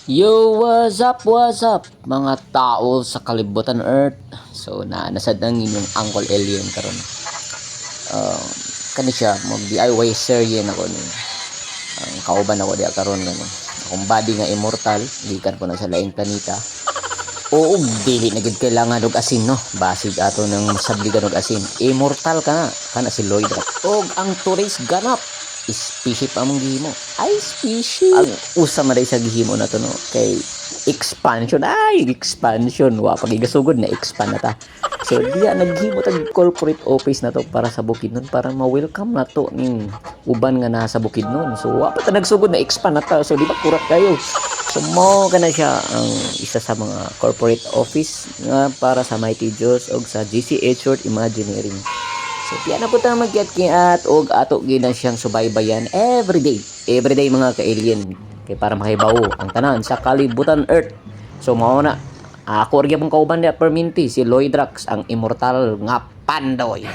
Yo, what's up, mga tao sa kalibutan Earth. So, nasad ang inyong Uncle Alien karon. Uh, Kani siya, mag-DIY serye na ko ni. Ang kauban ako diya karon gano. Akong body nga immortal, gikan ko na sa laing planeta. Oo, dili na gid kailangan og asin no. Basig ato ng sabligan og asin. Immortal ka na, kana si Lloyd. Og ang tourist ganap species pa mong gihimo. Ay, species. Ang usa man sa gihimo na to no kay expansion. Ay, expansion. Wa pagigasugod na expand na ta. So diya naghimo tag corporate office na to para sa Bukidnon para ma-welcome na to ning uban nga nasa Bukidnon. So wa pa ta nagsugod na expand na ta. So di ba kurat kayo. So mo kana siya ang isa sa mga corporate office nga para sa Mighty Diyos og sa GCH Short Imagineering. So piya na po tayo magyat-kiat og ato gina siyang subaybayan everyday. Everyday mga ka-alien. Kay para mahibaw ang tanan sa kalibutan Earth. So mao na ako rin pong kauban niya perminti si Lloyd Drax ang immortal nga pandoy.